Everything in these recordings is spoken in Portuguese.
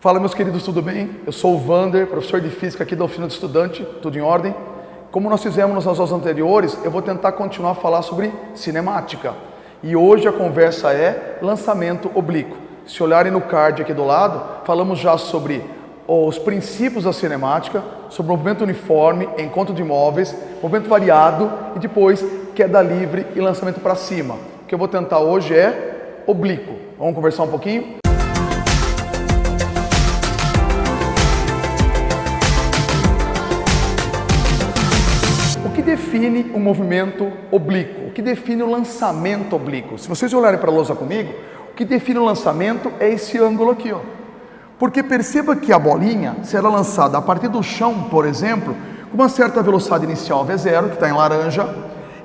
Fala, meus queridos, tudo bem? Eu sou o Vander, professor de Física aqui da Oficina do Estudante, tudo em ordem? Como nós fizemos nas aulas anteriores, eu vou tentar continuar a falar sobre cinemática. E hoje a conversa é lançamento oblíquo. Se olharem no card aqui do lado, falamos já sobre os princípios da cinemática, sobre o movimento uniforme, encontro de imóveis, movimento variado e depois queda livre e lançamento para cima. O que eu vou tentar hoje é oblíquo. Vamos conversar um pouquinho? O que define o movimento oblíquo? O que define o lançamento oblíquo? Se vocês olharem para a lousa comigo, o que define o lançamento é esse ângulo aqui, ó. Porque perceba que a bolinha será lançada a partir do chão, por exemplo, com uma certa velocidade inicial V0, que está em laranja,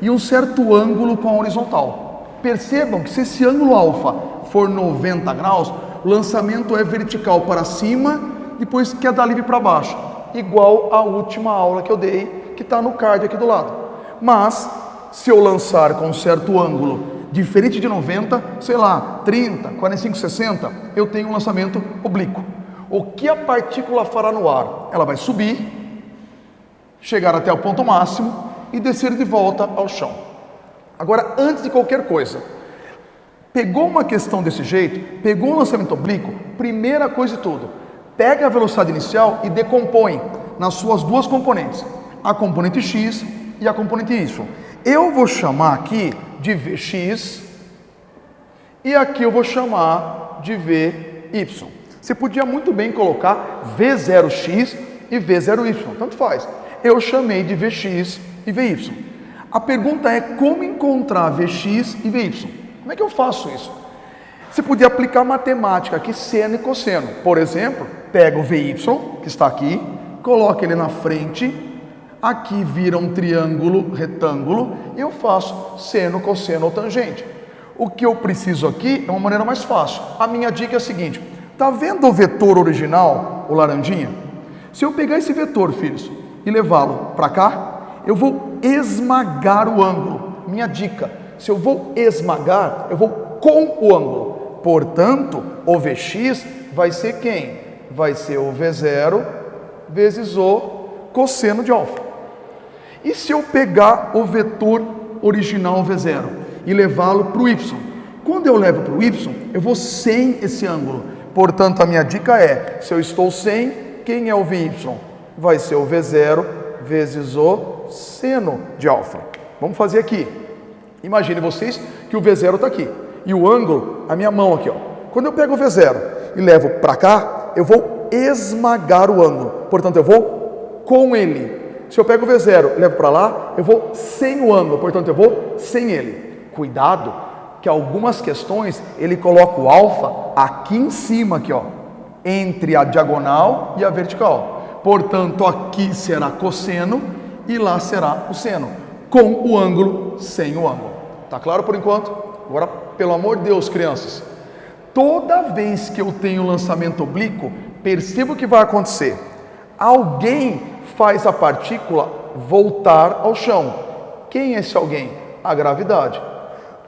e um certo ângulo com a horizontal. Percebam que se esse ângulo alfa for 90 graus, o lançamento é vertical para cima, depois queda livre para baixo, igual à última aula que eu dei, que está no card aqui do lado. Mas, se eu lançar com um certo ângulo diferente de 90, sei lá, 30, 45, 60, eu tenho um lançamento oblíquo. O que a partícula fará no ar? Ela vai subir, chegar até o ponto máximo e descer de volta ao chão. Agora, antes de qualquer coisa, pegou uma questão desse jeito, pegou um lançamento oblíquo, primeira coisa de tudo, pega a velocidade inicial e decompõe nas suas duas componentes, a componente x e a componente y. Eu vou chamar aqui de Vx e aqui eu vou chamar de Vy. Você podia muito bem colocar V0x e V0y, tanto faz. Eu chamei de Vx e Vy. A pergunta é como encontrar Vx e Vy. Como é que eu faço isso? Você podia aplicar matemática aqui, seno e cosseno. Por exemplo, pega o Vy, que está aqui, coloca ele na frente. Aqui vira um triângulo retângulo e eu faço seno, cosseno ou tangente. O que eu preciso aqui é uma maneira mais fácil. A minha dica é a seguinte: tá vendo o vetor original, o laranjinha? Se eu pegar esse vetor, filhos, e levá-lo para cá, eu vou esmagar o ângulo. Minha dica: se eu vou esmagar, eu vou com o ângulo. Portanto, o Vx vai ser quem? Vai ser o V0 vezes o cosseno de alfa. E se eu pegar o vetor original V0 e levá-lo para o y? Quando eu levo para o y, eu vou sem esse ângulo. Portanto, a minha dica é, se eu estou sem, quem é o Vy? Vai ser o V0 vezes o seno de alfa. Vamos fazer aqui. Imagine vocês que o V0 está aqui. E o ângulo, a minha mão aqui, ó. Quando eu pego o V0 e levo para cá, eu vou esmagar o ângulo. Portanto, eu vou com ele. Se eu pego o V0 e levo para lá, eu vou sem o ângulo, portanto eu vou sem ele. Cuidado, que algumas questões ele coloca o alfa aqui em cima, aqui, ó, entre a diagonal e a vertical. Portanto, aqui será cosseno e lá será o seno, com o ângulo, sem o ângulo. Tá claro por enquanto? Agora, pelo amor de Deus, crianças, toda vez que eu tenho lançamento oblíquo, perceba o que vai acontecer. Alguém faz a partícula voltar ao chão. Quem é esse alguém? A gravidade.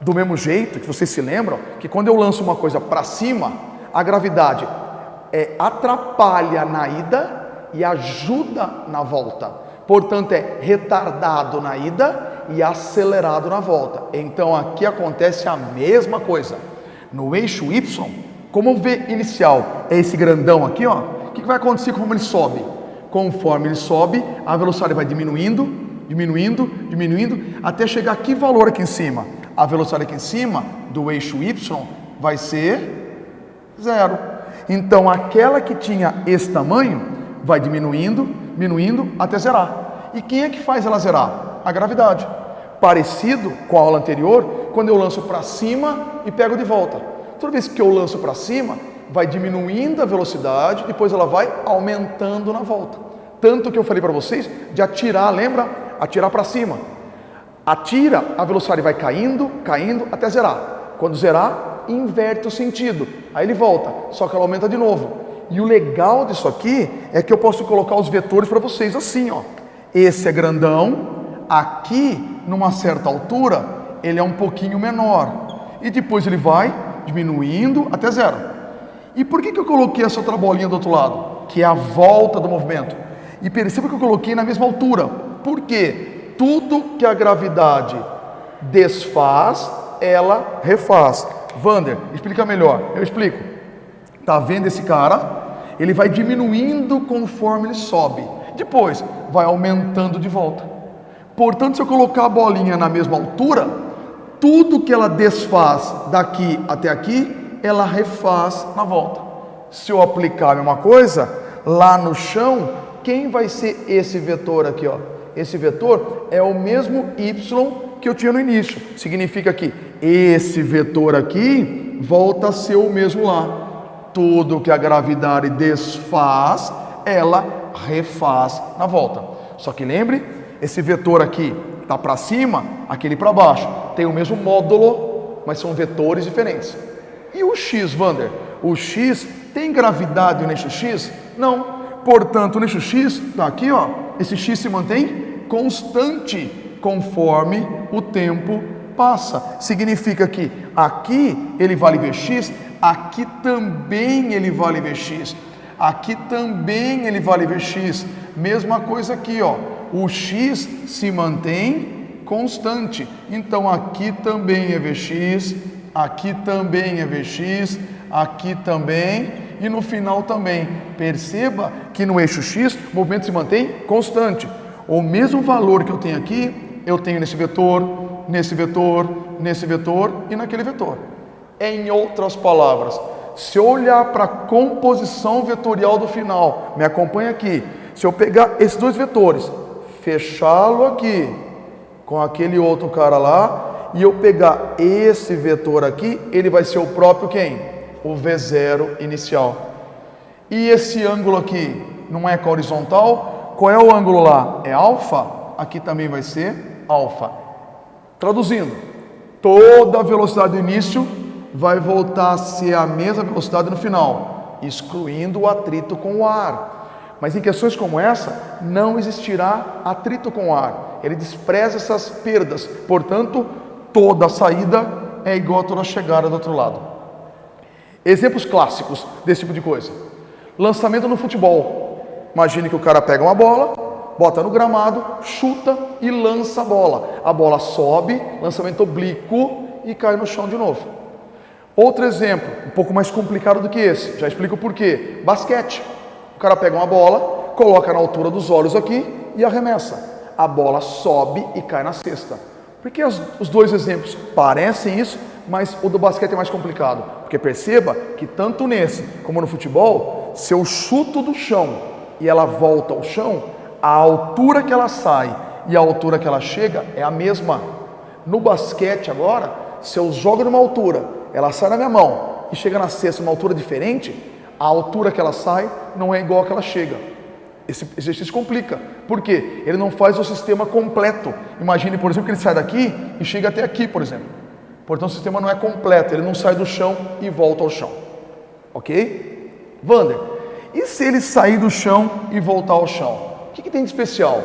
Do mesmo jeito que vocês se lembram que quando eu lanço uma coisa para cima, a gravidade atrapalha na ida e ajuda na volta. Portanto, é retardado na ida e acelerado na volta. Então, aqui acontece a mesma coisa. No eixo Y, como o V inicial é esse grandão aqui, ó, o que vai acontecer conforme ele sobe? Conforme ele sobe, a velocidade vai diminuindo, até chegar a que valor aqui em cima? A velocidade aqui em cima do eixo Y vai ser 0. Então, aquela que tinha esse tamanho vai diminuindo até zerar. E quem é que faz ela zerar? A gravidade. Parecido com a aula anterior, quando eu lanço para cima e pego de volta. Toda vez que eu lanço para cima, vai diminuindo a velocidade, depois ela vai aumentando na volta. Tanto que eu falei para vocês de atirar, lembra? Atirar para cima. Atira, a velocidade vai caindo até zerar. Quando zerar, inverte o sentido. Aí ele volta, só que ela aumenta de novo. E o legal disso aqui é que eu posso colocar os vetores para vocês assim, ó. Esse é grandão, aqui, numa certa altura, ele é um pouquinho menor. E depois ele vai diminuindo até zero. E por que eu coloquei essa outra bolinha do outro lado? Que é a volta do movimento. E perceba que eu coloquei na mesma altura. Por quê? Tudo que a gravidade desfaz, ela refaz. Vander, explica melhor. Eu explico. Tá vendo esse cara? Ele vai diminuindo conforme ele sobe. Depois, vai aumentando de volta. Portanto, se eu colocar a bolinha na mesma altura, tudo que ela desfaz daqui até aqui, ela refaz na volta. Se eu aplicar a mesma coisa, lá no chão, quem vai ser esse vetor aqui, ó? Esse vetor é o mesmo y que eu tinha no início. Significa que esse vetor aqui volta a ser o mesmo lá. Tudo que a gravidade desfaz, ela refaz na volta. Só que lembre, esse vetor aqui está para cima, aquele para baixo. Tem o mesmo módulo, mas são vetores diferentes. E o x, Vander? O x tem gravidade no eixo x? Não. Portanto, no eixo x, está aqui, ó, esse x se mantém constante conforme o tempo passa. Significa que aqui ele vale Vx, aqui também ele vale Vx, aqui também ele vale Vx. Mesma coisa aqui, ó, o x se mantém constante. Então aqui também é Vx, aqui também é Vx, aqui também e no final também. Perceba que no eixo x o movimento se mantém constante. O mesmo valor que eu tenho aqui, eu tenho nesse vetor, nesse vetor, nesse vetor e naquele vetor. Em outras palavras, se eu olhar para a composição vetorial do final, me acompanha aqui, se eu pegar esses dois vetores, fechá-lo aqui com aquele outro cara lá, e eu pegar esse vetor aqui, ele vai ser o próprio quem? O V0 inicial. E esse ângulo aqui não é com a horizontal? Qual é o ângulo lá? É alfa? Aqui também vai ser alfa. Traduzindo, toda a velocidade do início vai voltar a ser a mesma velocidade no final, excluindo o atrito com o ar. Mas em questões como essa, não existirá atrito com o ar. Ele despreza essas perdas. Portanto, toda a saída é igual a toda a chegada do outro lado. Exemplos clássicos desse tipo de coisa. Lançamento no futebol. Imagine que o cara pega uma bola, bota no gramado, chuta e lança a bola. A bola sobe, lançamento oblíquo e cai no chão de novo. Outro exemplo, um pouco mais complicado do que esse, já explico por quê. Basquete. O cara pega uma bola, coloca na altura dos olhos aqui e arremessa. A bola sobe e cai na cesta. Por que os dois exemplos parecem isso, mas o do basquete é mais complicado? Porque perceba que tanto nesse como no futebol, se eu chuto do chão e ela volta ao chão, a altura que ela sai e a altura que ela chega é a mesma. No basquete agora, se eu jogo numa altura, ela sai na minha mão e chega na cesta numa altura diferente, a altura que ela sai não é igual a que ela chega. Esse exercício complica. Por quê? Ele não faz o sistema completo. Imagine, por exemplo, que ele sai daqui e chega até aqui, por exemplo. Portanto, o sistema não é completo. Ele não sai do chão e volta ao chão. Ok? Vander, e se ele sair do chão e voltar ao chão? O que tem de especial?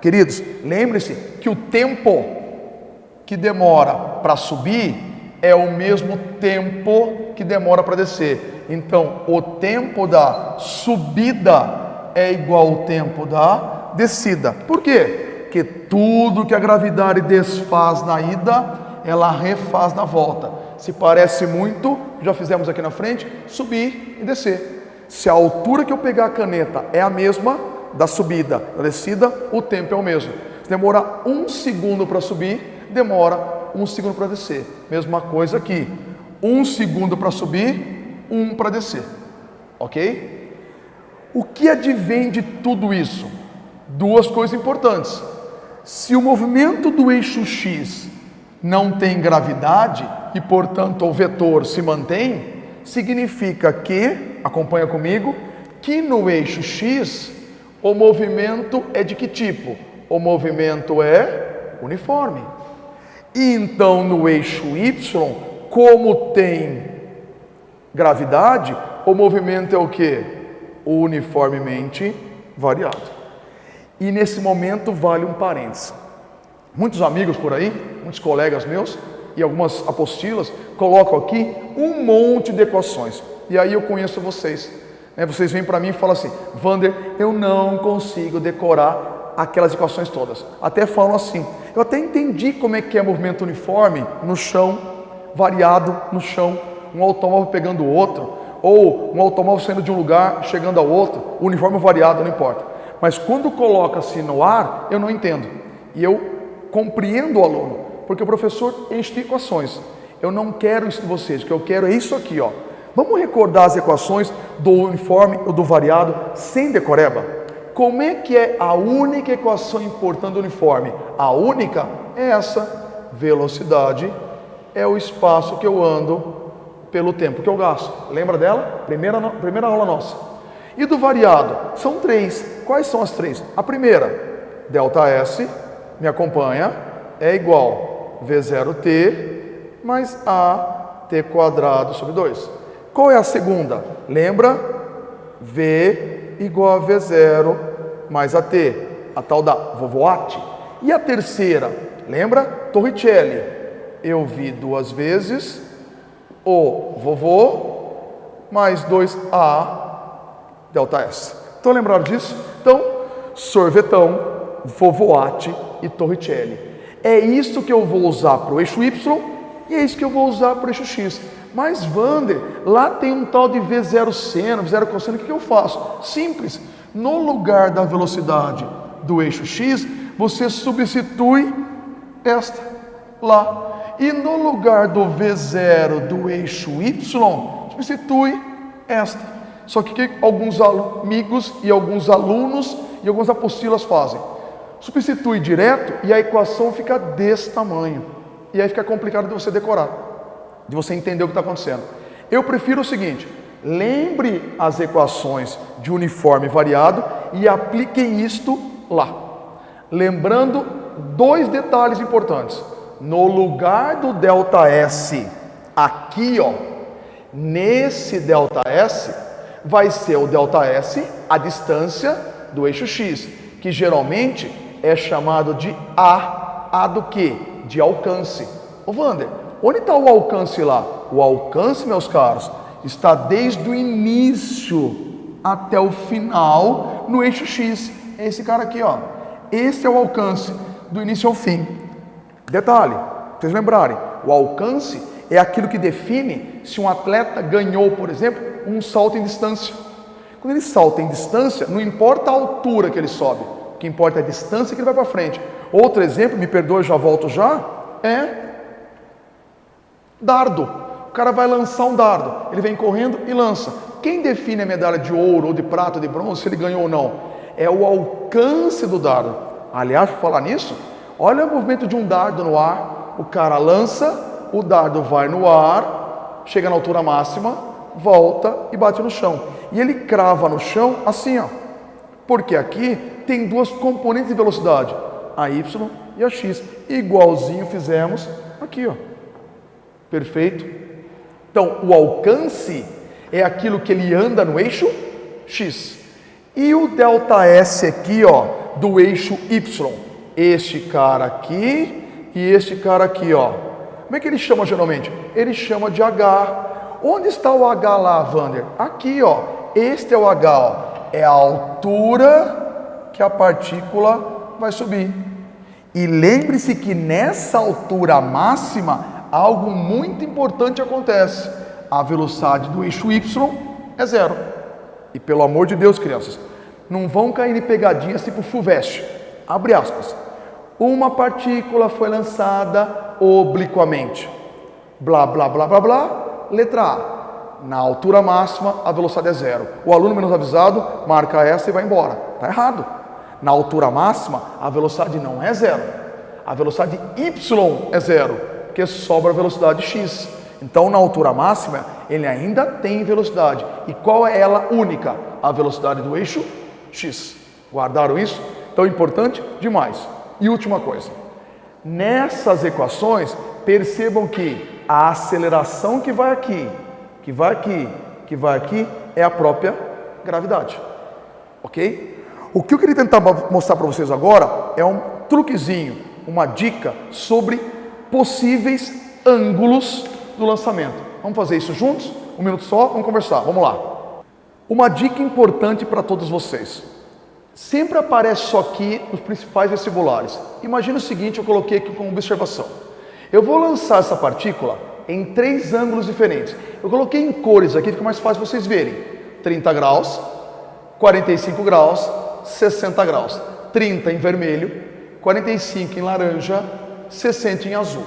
Queridos, lembre-se que o tempo que demora para subir é o mesmo tempo que demora para descer. Então, o tempo da subida é igual ao tempo da descida. Por quê? Porque tudo que a gravidade desfaz na ida, ela refaz na volta. Se parece muito, já fizemos aqui na frente, subir e descer. Se a altura que eu pegar a caneta é a mesma da subida, da descida, o tempo é o mesmo. Se demora 1 segundo para subir, demora 1 segundo para descer. Mesma coisa aqui. 1 segundo para subir, 1 para descer. Ok? O que advém de tudo isso? Duas coisas importantes. Se o movimento do eixo X não tem gravidade e, portanto, o vetor se mantém, significa que, acompanha comigo, que no eixo X o movimento é de que tipo? O movimento é uniforme. E então no eixo Y, como tem gravidade, o movimento é o quê? Uniformemente variado. E nesse momento vale um parênteses. Muitos amigos por aí, muitos colegas meus e algumas apostilas colocam aqui um monte de equações. E aí eu conheço vocês. Vocês vêm para mim e falam assim: Wander, eu não consigo decorar aquelas equações todas. Até falam assim: eu até entendi como é que é movimento uniforme no chão, variado no chão, um automóvel pegando o outro, ou um automóvel saindo de um lugar, chegando ao outro, uniforme variado, não importa. Mas quando coloca-se no ar, eu não entendo. E eu compreendo o aluno, porque o professor enche de equações. Eu não quero isso de vocês, o que eu quero é isso aqui, ó. Vamos recordar as equações do uniforme ou do variado sem decoreba? Como é que é a única equação importante do uniforme? A única é essa: velocidade é o espaço que eu ando pelo tempo que eu gasto. Lembra dela? Primeira aula nossa. E do variado? São 3. Quais são as 3? A primeira, ΔS, me acompanha, é igual V0t mais AT² sobre 2. Qual é a segunda? Lembra? V igual a V0 mais AT, a tal da Vovoat. E a terceira? Lembra? Torricelli. Eu vi 2 vezes o vovô mais 2A ΔS. Estão lembrados disso? Então, sorvetão, Vovoat e Torricelli. É isso que eu vou usar para o eixo Y e é isso que eu vou usar para o eixo X. Mas, Wander, lá tem um tal de V0 seno, V0 cosseno, o que eu faço? Simples. No lugar da velocidade do eixo X, você substitui esta lá. E no lugar do V0 do eixo Y, substitui esta. Só que o que alguns amigos e alguns alunos e algumas apostilas fazem? Substitui direto e a equação fica desse tamanho. E aí fica complicado de você decorar, de você entender o que está acontecendo. Eu prefiro o seguinte: lembre as equações de uniforme variado e apliquem isto lá. Lembrando 2 detalhes importantes. No lugar do ΔS, aqui, ó, nesse ΔS, vai ser o ΔS, a distância do eixo X, que geralmente é chamado de A do quê? De alcance. Ô Wander, onde está o alcance lá? O alcance, meus caros, está desde o início até o final no eixo X. É esse cara aqui, ó. Esse é o alcance do início ao fim. Detalhe, para vocês lembrarem, o alcance é aquilo que define se um atleta ganhou, por exemplo, um salto em distância. Quando ele salta em distância, não importa a altura que ele sobe, o que importa é a distância que ele vai para frente. Outro exemplo, me perdoe, já volto já, é dardo. O cara vai lançar um dardo, ele vem correndo e lança. Quem define a medalha de ouro, ou de prata, ou de bronze, se ele ganhou ou não? É o alcance do dardo. Aliás, por falar nisso, olha o movimento de um dardo no ar. O cara lança, o dardo vai no ar, chega na altura máxima, volta e bate no chão. E ele crava no chão assim, ó. Porque aqui tem 2 componentes de velocidade, a Y e a X. Igualzinho fizemos aqui, ó. Perfeito? Então, o alcance é aquilo que ele anda no eixo X. E o ΔS aqui, ó, do eixo Y. Este cara aqui e este cara aqui, ó. Como é que ele chama geralmente? Ele chama de H. Onde está o H lá, Wander? Aqui, ó. Este é o H, ó. É a altura que a partícula vai subir. E lembre-se que nessa altura máxima, algo muito importante acontece. A velocidade do eixo Y é 0. E pelo amor de Deus, crianças, não vão cair em pegadinhas tipo FUVEST. Abre aspas. Uma partícula foi lançada obliquamente. Blá, blá, blá, blá, blá. Letra A. Na altura máxima, a velocidade é 0. O aluno menos avisado marca essa e vai embora. Está errado. Na altura máxima, a velocidade não é 0. A velocidade Y é 0, porque sobra a velocidade X. Então, na altura máxima, ele ainda tem velocidade. E qual é ela única? A velocidade do eixo X. Guardaram isso? Então, importante demais. E última coisa. Nessas equações, percebam que a aceleração que vai aqui, que vai aqui, que vai aqui, é a própria gravidade. Ok? O que eu queria tentar mostrar para vocês agora é um truquezinho, uma dica sobre possíveis ângulos do lançamento. Vamos fazer isso juntos? Um minuto só, vamos conversar, vamos lá. Uma dica importante para todos vocês. Sempre aparece isso aqui nos principais vestibulares. Imagina o seguinte, eu coloquei aqui como observação. Eu vou lançar essa partícula em 3 ângulos diferentes. Eu coloquei em cores aqui, fica mais fácil vocês verem. 30 graus, 45 graus, 60 graus. 30 em vermelho, 45 em laranja, 60 em azul.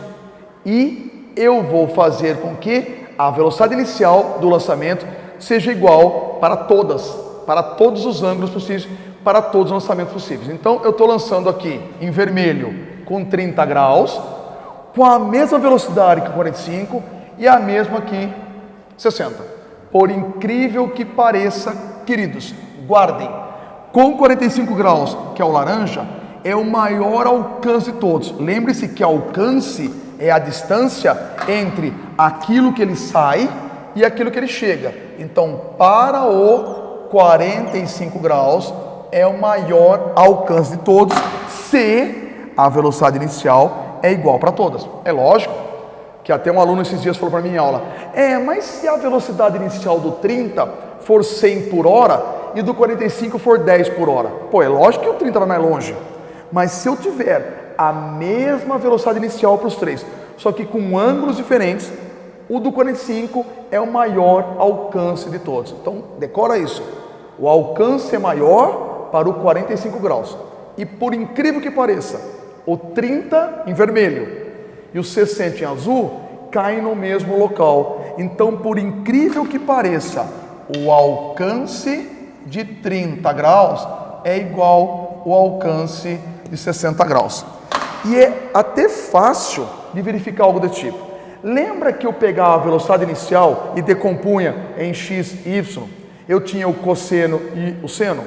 E eu vou fazer com que a velocidade inicial do lançamento seja igual para todos os ângulos possíveis, para todos os lançamentos possíveis. Então eu estou lançando aqui em vermelho com 30 graus, com a mesma velocidade que 45 e a mesma que 60. Por incrível que pareça, queridos, guardem, com 45 graus, que é o laranja, é o maior alcance de todos. Lembre-se que alcance é a distância entre aquilo que ele sai e aquilo que ele chega. Então, para o 45 graus, é o maior alcance de todos, se a velocidade inicial é igual para todas. É lógico que até um aluno esses dias falou para mim em aula, mas se a velocidade inicial do 30 for 100 por hora e do 45 for 10 por hora, é lógico que o 30 vai mais longe. Mas se eu tiver a mesma velocidade inicial para os 3, só que com ângulos diferentes, o do 45 é o maior alcance de todos. Então, decora isso. O alcance é maior para o 45 graus. E por incrível que pareça, o 30 em vermelho e o 60 em azul caem no mesmo local. Então, por incrível que pareça, o alcance de 30 graus é igual ao alcance de 60 graus. E é até fácil de verificar algo desse tipo. Lembra que eu pegava a velocidade inicial e decompunha em x e y? Eu tinha o cosseno e o seno.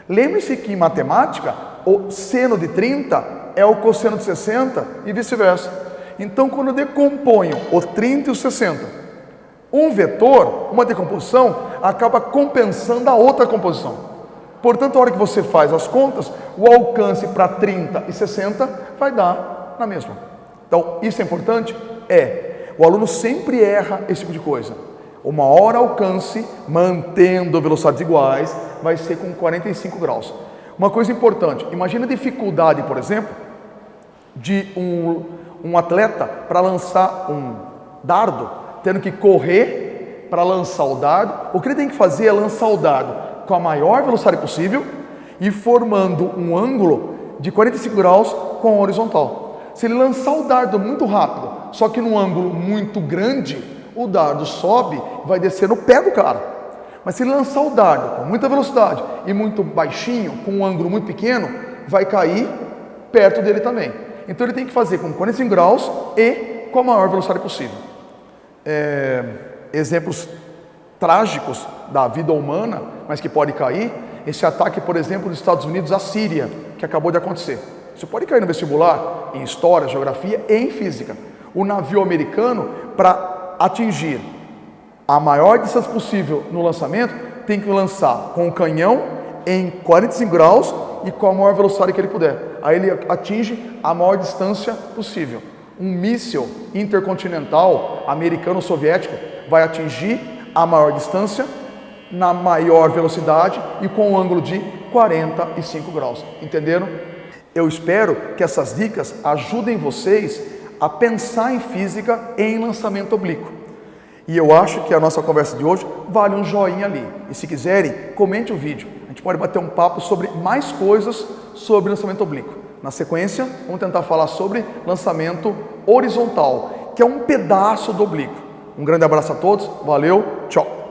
Lembre-se que em matemática, o seno de 30 é o cosseno de 60 e vice-versa. Então, quando eu decomponho o 30 e o 60, um vetor, uma decomposição, acaba compensando a outra composição. Portanto, a hora que você faz as contas, o alcance para 30 e 60 vai dar na mesma. Então, isso é importante? O aluno sempre erra esse tipo de coisa. O maior alcance, mantendo velocidades iguais, vai ser com 45 graus. Uma coisa importante, imagina a dificuldade, por exemplo, de um atleta para lançar um dardo, tendo que correr para lançar o dardo. O que ele tem que fazer é lançar o dardo com a maior velocidade possível e formando um ângulo de 45 graus com a horizontal. Se ele lançar o dardo muito rápido, só que num ângulo muito grande, o dardo sobe e vai descer no pé do cara. Mas se ele lançar o dardo com muita velocidade e muito baixinho, com um ângulo muito pequeno, vai cair perto dele também. Então ele tem que fazer com 45 graus e com a maior velocidade possível. Exemplos trágicos da vida humana, mas que pode cair, esse ataque, por exemplo, dos Estados Unidos à Síria, que acabou de acontecer. Isso pode cair no vestibular, em história, geografia e em física. O navio americano, para atingir a maior distância possível no lançamento, tem que lançar com o canhão em 45 graus e com a maior velocidade que ele puder. Aí ele atinge a maior distância possível. Um míssil intercontinental americano-soviético vai atingir a maior distância na maior velocidade e com um ângulo de 45 graus. Entenderam? Eu espero que essas dicas ajudem vocês a pensar em física em lançamento oblíquo. E eu acho que a nossa conversa de hoje vale um joinha ali. E se quiserem, comente o vídeo. A gente pode bater um papo sobre mais coisas sobre lançamento oblíquo. Na sequência, vamos tentar falar sobre lançamento horizontal, que é um pedaço do oblíquo. Um grande abraço a todos, valeu, tchau!